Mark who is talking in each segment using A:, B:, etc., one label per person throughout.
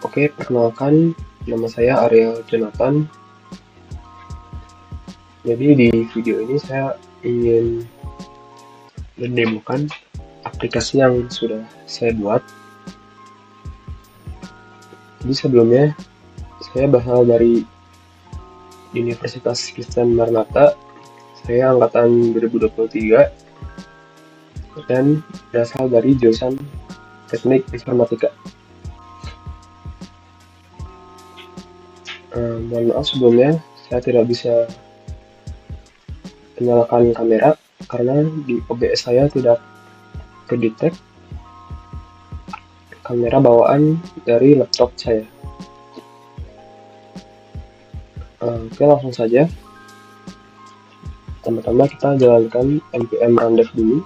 A: Oke, perkenalkan, nama saya Ariel Jonathan. Jadi di video ini saya ingin mendemokan aplikasi yang sudah saya buat. Jadi sebelumnya saya berasal dari Universitas Kristen Maranatha. Saya angkatan 2023 dan berasal dari jurusan Teknik Informatika. Mohon maaf sebelumnya saya tidak bisa menyalakan kamera karena di OBS saya tidak kedetek kamera bawaan dari laptop saya. Oke, langsung saja. Pertama-tama kita jalankan npm rundev dulu.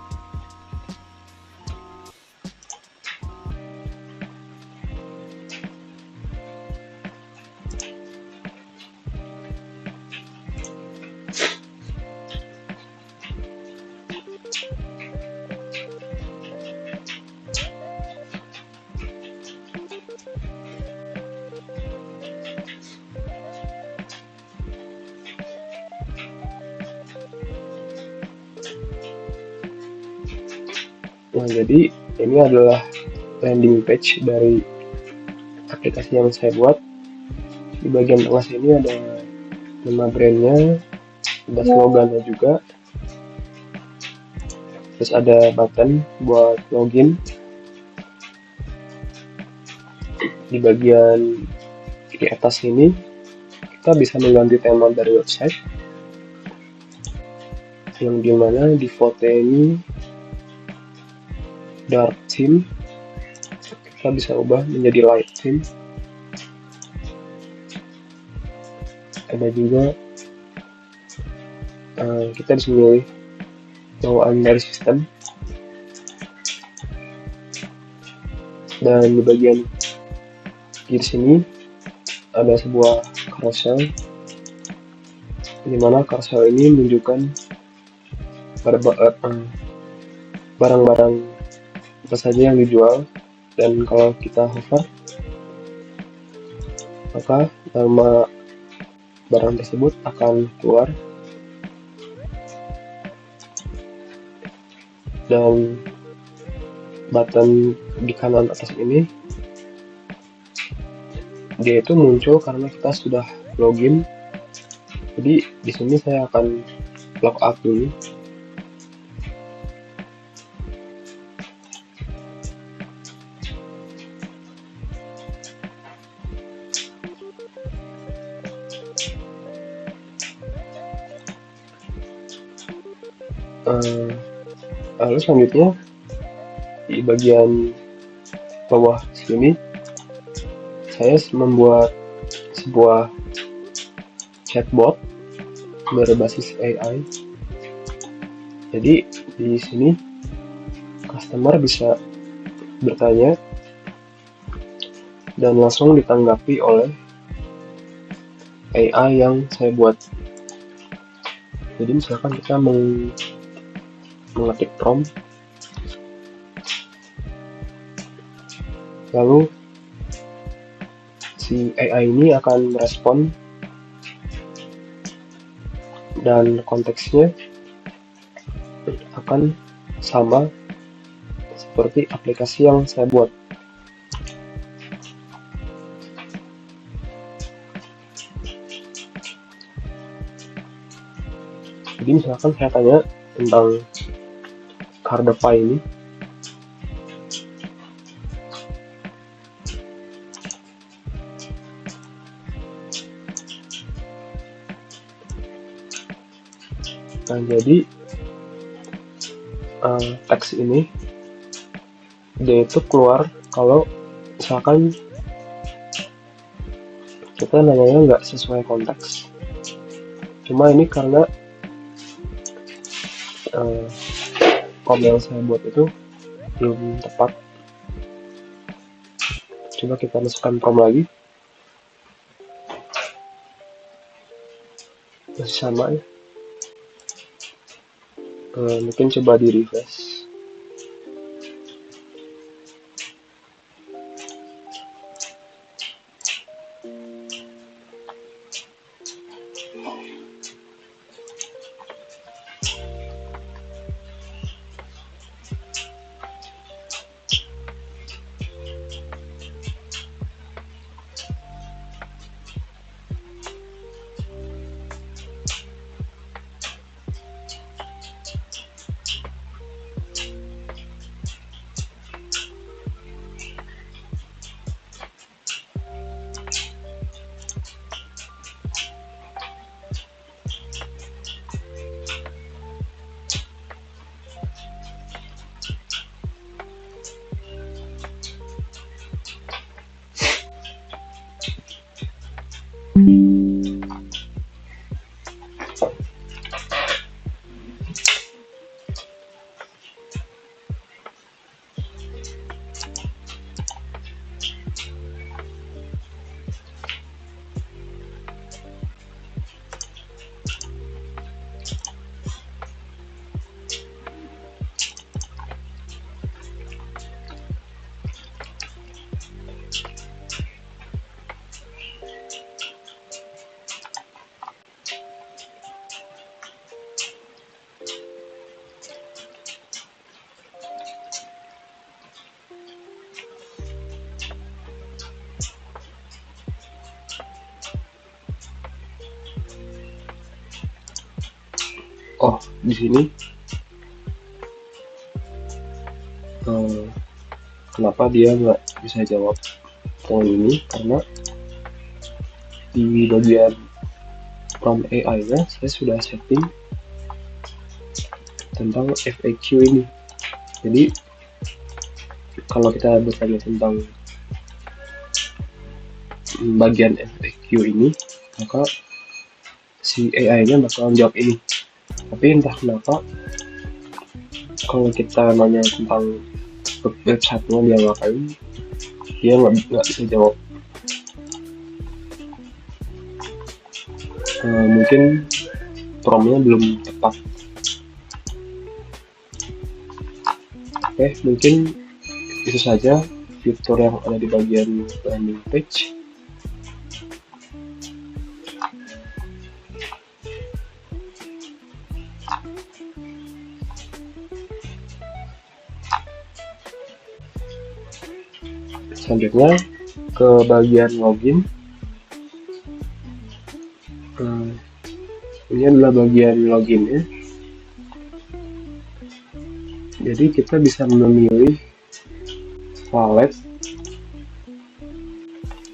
A: Nah, jadi ini adalah landing page dari aplikasi yang saya buat. Di bagian tengah sini ada nama brandnya, ada slogannya juga, terus ada button buat login. Di bagian di atas ini kita bisa mengganti tema dari website, yang dimana defaultnya ini dark theme. Kita bisa ubah menjadi light theme. Ada juga kita bisa memilih bawaan dari sistem, dan di bagian kiri sini ada sebuah carousel, di mana carousel ini menunjukkan barang-barang apa saja yang dijual, dan kalau kita hover maka nama barang tersebut akan keluar, dan button di kanan atas ini dia itu muncul karena kita sudah login. Jadi di sini saya akan log out dulu. Lalu selanjutnya di bagian bawah sini saya membuat sebuah chatbot berbasis AI. Jadi di sini customer bisa bertanya dan langsung ditanggapi oleh AI yang saya buat. Jadi misalkan kita mengetik prompt, lalu si AI ini akan merespon, dan konteksnya akan sama seperti aplikasi yang saya buat. Jadi misalkan saya tanya tentang Cardify ini, nah jadi teks ini dia itu keluar kalau misalkan kita nanyanya nggak sesuai konteks. Cuma ini karena prompt yang saya buat itu belum tepat. Coba kita masukkan prompt lagi, masih sama ya. Mungkin coba di refresh. di sini kenapa dia nggak bisa jawab poin ini, karena di bagian prompt AI-nya saya sudah setting tentang FAQ ini. Jadi kalau kita bertanya tentang bagian FAQ ini, maka si AI-nya bakalan jawab ini. Tapi entah kenapa kalau kita nanya tentang website-nya dia ngapain, dia nggak bisa jawab. Mungkin prompt-nya belum tepat. Oke, mungkin itu saja fitur yang ada di bagian landing page. Selanjutnya ke bagian login. Ini adalah bagian login ya. Jadi kita bisa memilih wallet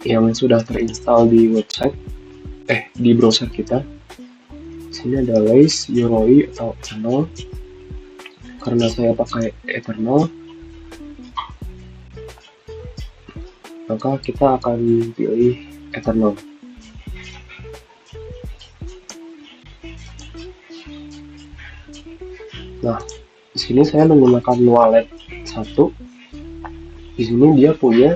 A: yang sudah terinstall di website, di browser kita. Sini ada Lace, Yoroi atau Eternal. Karena saya pakai Eternal, maka kita akan pilih Eternal. Nah, di sini saya menggunakan wallet 1. Di sini dia punya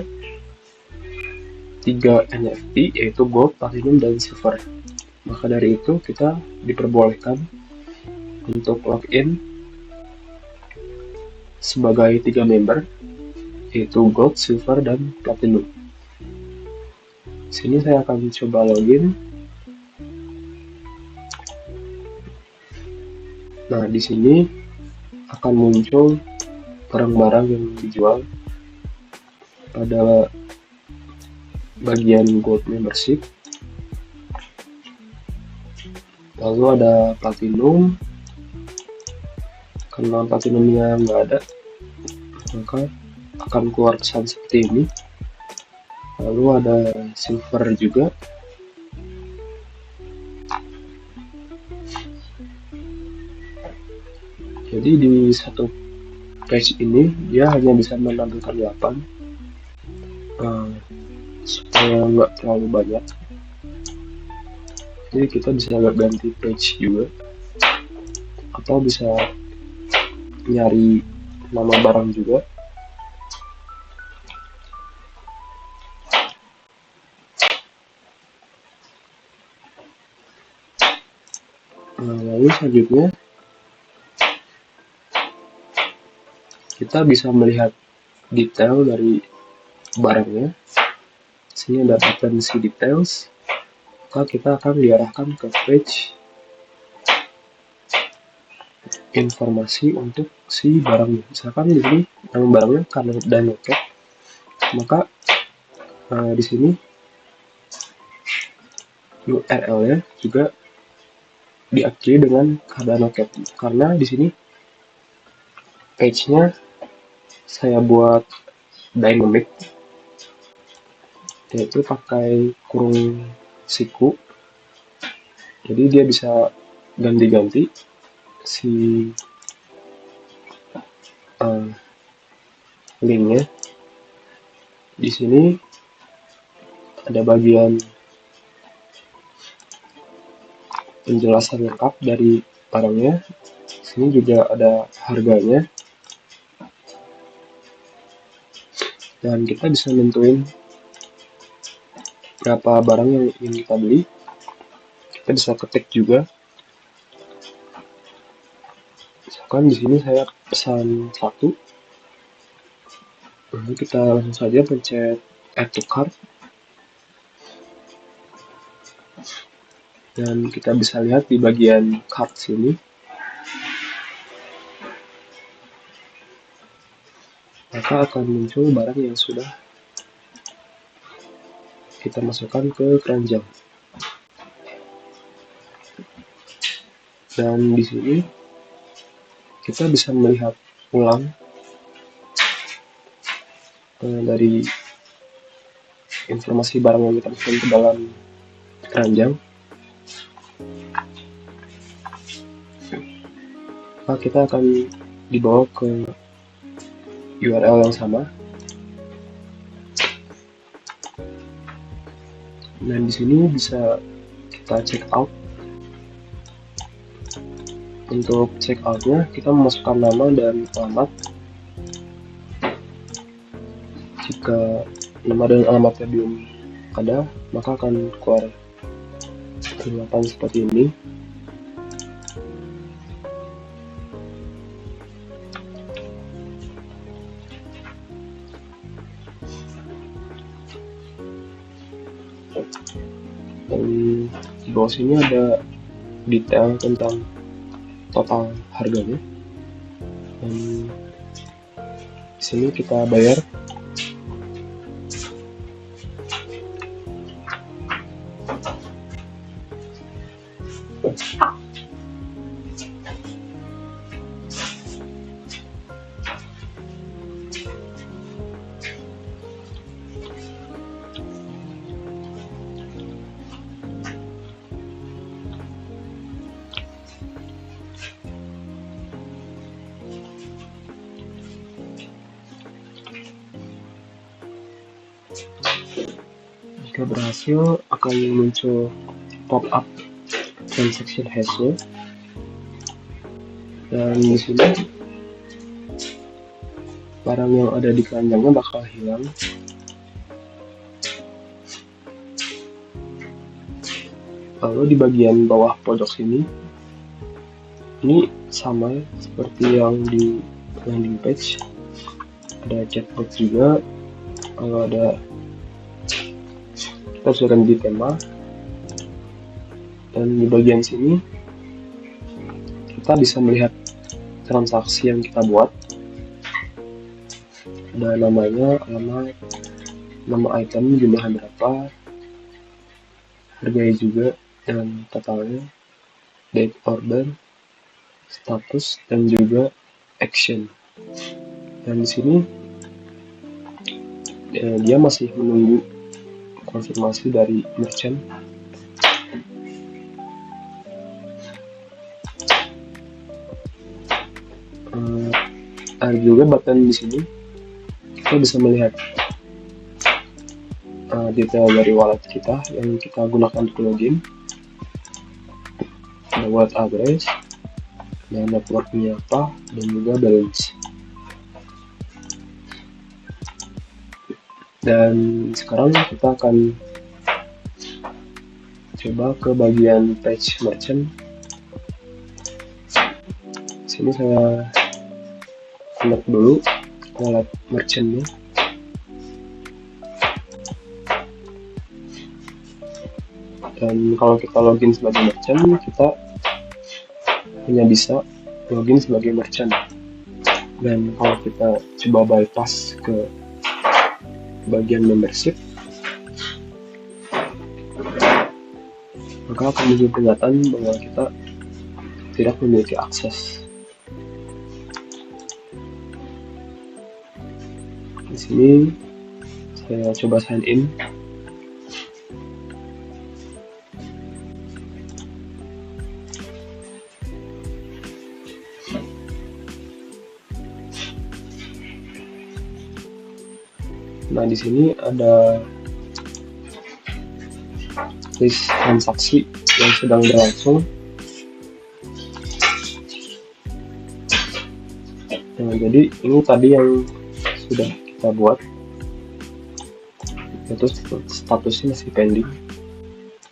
A: 3 NFT, yaitu Gold, Platinum, dan Silver. Maka dari itu kita diperbolehkan untuk login sebagai 3 member, yaitu Gold, Silver, dan Platinum. Di sini saya akan coba login. Nah, di sini akan muncul barang-barang yang dijual pada bagian Gold Membership. Lalu ada Platinum. Karena Platinumnya nggak ada, maka akan keluar pesan seperti ini. Lalu ada Silver juga. Jadi di satu page ini dia hanya bisa menampilkan 8, supaya nggak terlalu banyak. Jadi kita bisa ganti page juga, atau bisa nyari nama barang juga. Lalu selanjutnya kita bisa melihat detail dari barangnya. Sini ada button see details. Maka kita akan diarahkan ke page informasi untuk si barangnya. Misalkan di sini nama barangnya Cardano Docket, maka di sini URL-nya juga diakhiri dengan Cardano Docket, karena di sini page-nya saya buat dynamic, yaitu pakai kurung siku. Jadi dia bisa ganti-ganti si linknya. Di sini ada bagian penjelasan lengkap dari barangnya. Di sini juga ada harganya, dan kita bisa nentuin berapa barang yang ingin kita beli. Kita bisa ketik juga. Misalkan di sini saya pesan 1. Lalu kita langsung saja pencet add to cart. Dan kita bisa lihat di bagian cart sini, maka akan muncul barang yang sudah kita masukkan ke keranjang. Dan di sini kita bisa melihat ulang dari informasi barang yang kita masukkan ke dalam keranjang. Maka kita akan dibawa ke URL yang sama. Dan di sini bisa kita check out. Untuk check outnya kita memasukkan nama dan alamat. Jika nama dan alamatnya belum ada, maka akan keluar pengumuman seperti ini. Dan di bawah sini ada detail tentang total harganya. Dan di sini kita bayar. Jika berhasil, akan muncul pop-up transaction hash-nya. Dan di sini barang yang ada di keranjangnya bakal hilang. Lalu di bagian bawah pojok sini, ini sama seperti yang di landing page, ada chatbot juga. Kalau ada, kita bisa ganti tema. Dan di bagian sini kita bisa melihat transaksi yang kita buat. Ada namanya, alamat, nama item, jumlahnya berapa, harganya juga, dan totalnya, date order, status, dan juga action. Dan di sini dia masih menunggu konfirmasi dari merchant. Ada juga button di sini, kita bisa melihat detail dari wallet kita yang kita gunakan untuk login. Ada wallet address, dan networknya apa, dan juga balance. Dan sekarang kita akan coba ke bagian page merchant. Sini saya connect dulu wallet merchantnya. Dan kalau kita login sebagai merchant, kita hanya bisa login sebagai merchant. Dan kalau kita coba bypass ke bagian membership, maka akan muncul peringatan bahwa kita tidak memiliki akses. Di sini saya coba sign in. Nah, di sini ada list transaksi yang sedang berlangsung. Nah, jadi ini tadi yang sudah kita buat, itu statusnya masih pending.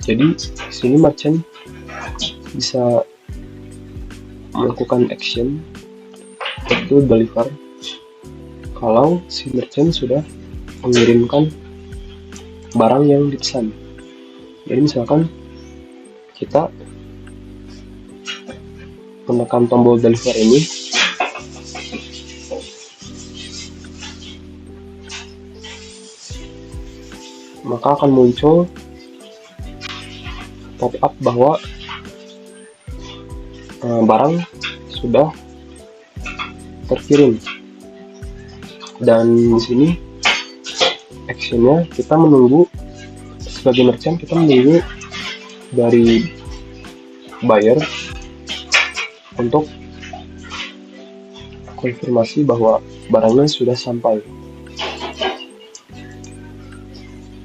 A: Jadi di sini merchant bisa melakukan action yaitu deliver kalau si merchant sudah mengirimkan barang yang dipesan. Jadi misalkan kita menekan tombol deliver ini, maka akan muncul pop-up bahwa barang sudah terkirim. Dan di sini actionnya kita menunggu, sebagai merchant kita menunggu dari buyer untuk konfirmasi bahwa barangnya sudah sampai.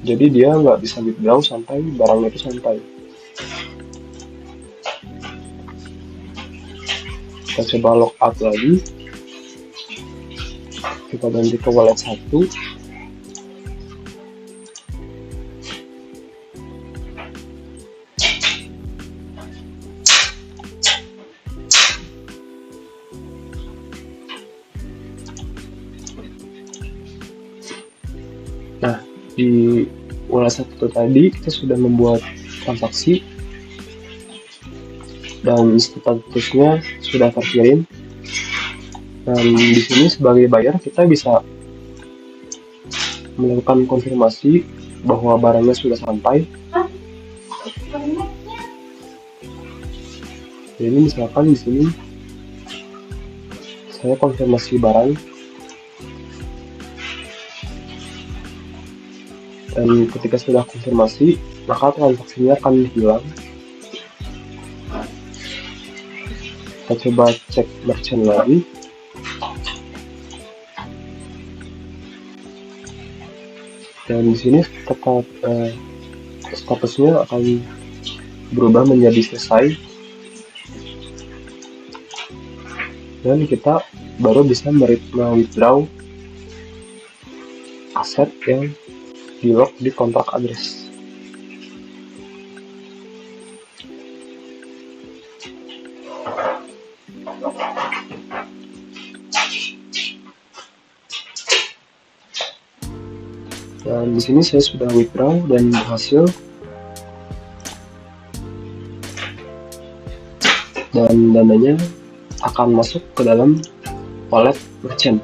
A: Jadi dia nggak bisa withdraw sampai barangnya itu sampai. Kita coba logout lagi, kita ganti ke wallet 1. Nah, di wallet 1 tadi kita sudah membuat transaksi dan statusnya sudah terkirim. Dan di sini sebagai buyer kita bisa melakukan konfirmasi bahwa barangnya sudah sampai. Jadi misalkan di sini saya konfirmasi barang, dan ketika sudah konfirmasi maka transaksinya akan hilang. Kita coba cek merchant lagi. Dan di sini tetap statusnya akan berubah menjadi selesai, dan kita baru bisa withdraw aset yang di-lock di kontrak address. Dan di sini saya sudah withdraw dan berhasil. Dan dananya akan masuk ke dalam wallet merchant.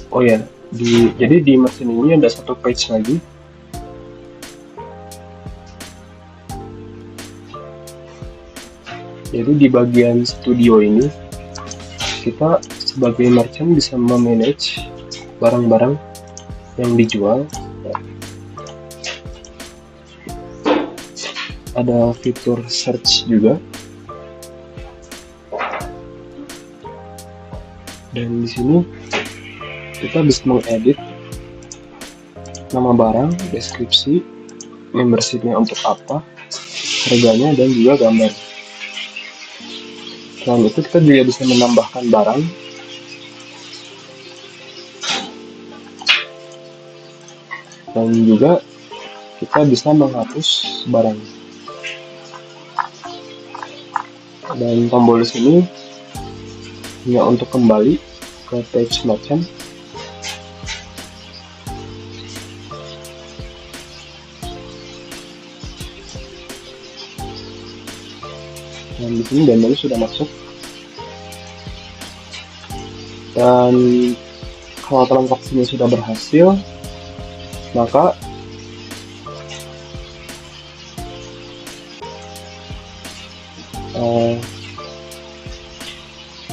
A: Oh ya, jadi di merchant ini ada satu page lagi. Jadi di bagian studio ini kita sebagai merchant bisa memanage barang-barang yang dijual. Ada fitur search juga. Dan di sini kita bisa mengedit nama barang, deskripsi, membershipnya untuk apa, harganya, dan juga gambar. Selain itu kita juga bisa menambahkan barang, dan juga kita bisa menghapus barang. Dan tombol di sini hanya untuk kembali ke page merchant. Dan di sini dananya sudah masuk. Dan kalau transaksinya sudah berhasil, maka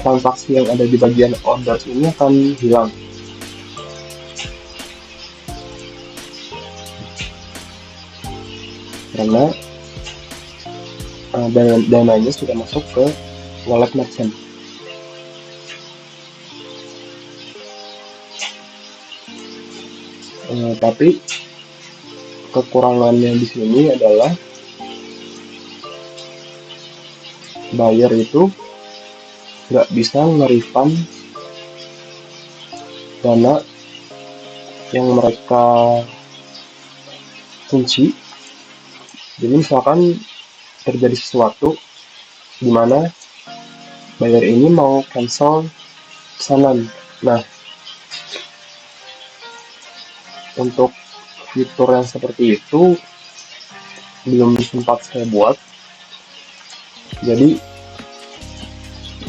A: transaksi yang ada di bagian order ini akan hilang. Karena dananya sudah masuk ke wallet merchant. Tapi kekurangannya di sini adalah buyer itu nggak bisa nge-refund dana yang mereka kunci. Jadi misalkan terjadi sesuatu di mana buyer ini mau cancel pesanan. Nah, untuk fitur yang seperti itu belum sempat saya buat. Jadi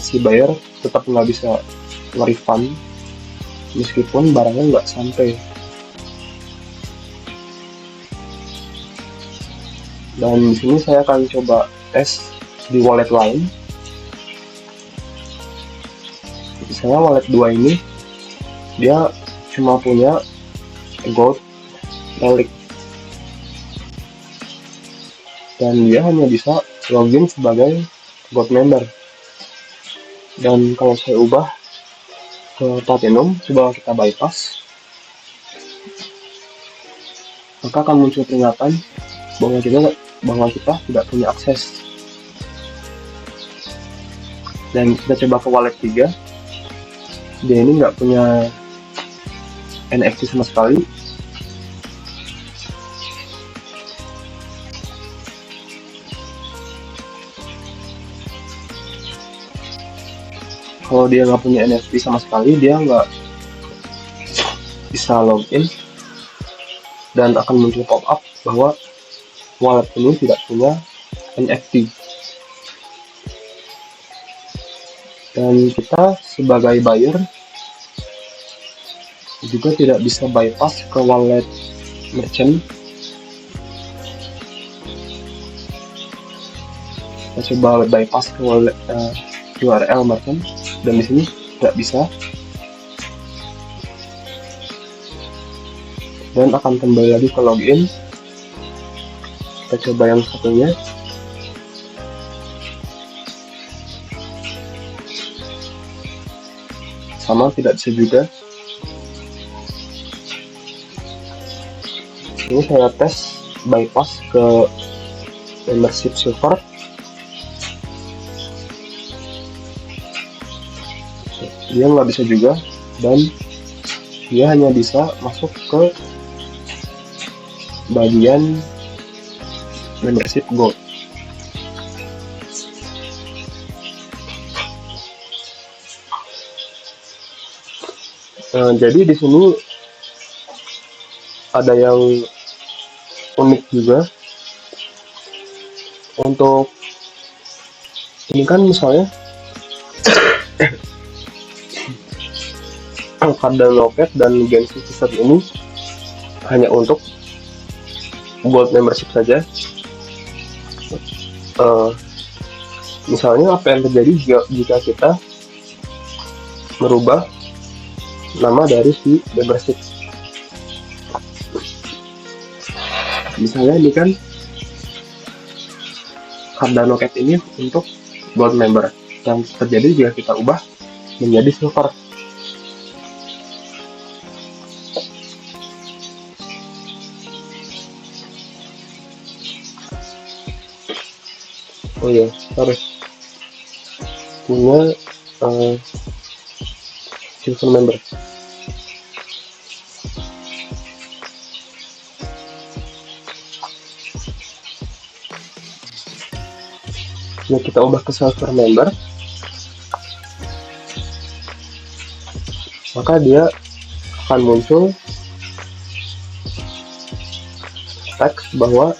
A: si buyer tetap nggak bisa nge-refund meskipun barangnya nggak sampai. Dan di sini saya akan coba tes di wallet lain. Misalnya wallet 2 ini dia cuma punya gold relic dan dia hanya bisa login sebagai gold member. Dan kalau saya ubah ke platinum, coba kita bypass, maka akan muncul peringatan bahwa kita tidak punya akses. Dan kita coba ke wallet 3, dia ini nggak punya NFT sama sekali. Kalau dia nggak punya NFT sama sekali, dia nggak bisa login dan akan muncul pop-up bahwa wallet ini tidak punya NFT. Dan kita sebagai buyer juga tidak bisa bypass ke wallet merchant. Kita coba bypass ke wallet URL merchant, dan di sini tidak bisa, dan akan kembali lagi ke login. Kita coba yang satunya. Sama, tidak bisa juga. Ini saya tes bypass ke membership server. Dia nggak bisa juga, dan dia hanya bisa masuk ke bagian membership gold. Jadi di sini ada yang unik juga. Untuk ini kan misalnya Cardano Locket dan Genshin System ini hanya untuk gold membership saja. Misalnya apa yang terjadi jika kita merubah nama dari si membership. Misalnya ini kan Cardano Locket ini untuk gold member, yang terjadi jika kita ubah menjadi silver. Oh iya, harus punya silver member. Nah, kita ubah ke silver member, maka dia akan muncul teks bahwa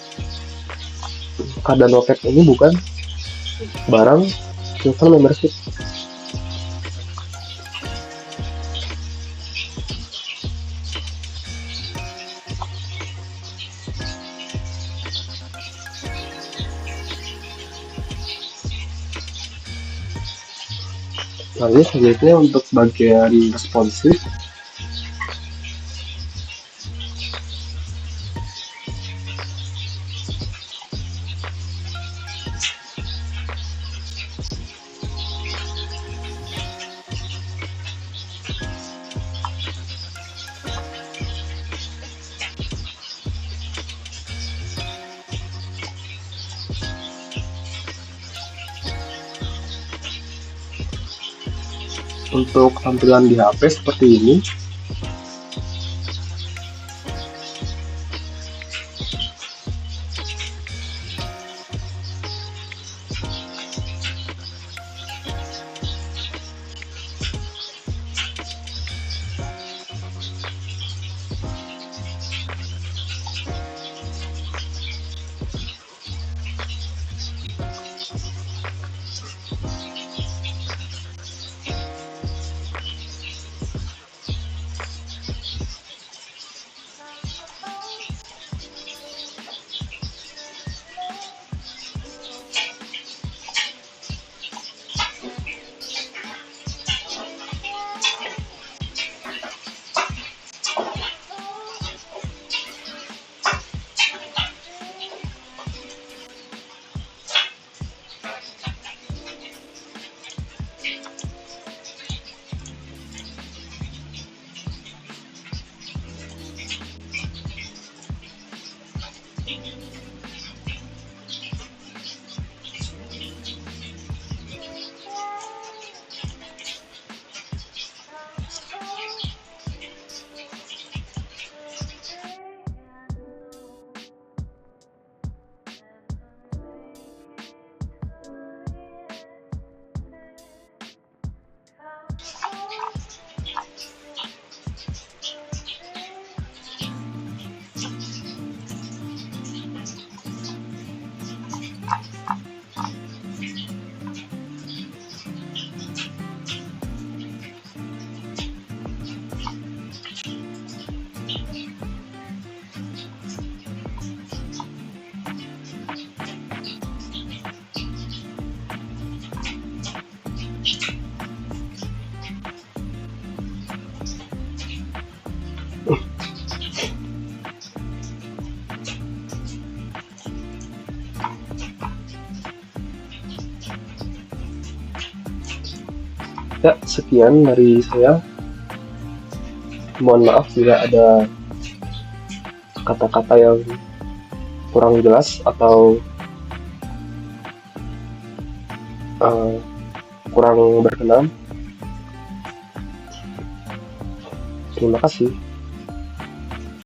A: Cardano Locket ini bukan barang silver membership. Lalu selanjutnya untuk bagian responsif, untuk tampilan di HP seperti ini. Ya, sekian dari saya. Mohon maaf bila ada kata-kata yang kurang jelas atau uh, kurang berkenan. Terima kasih.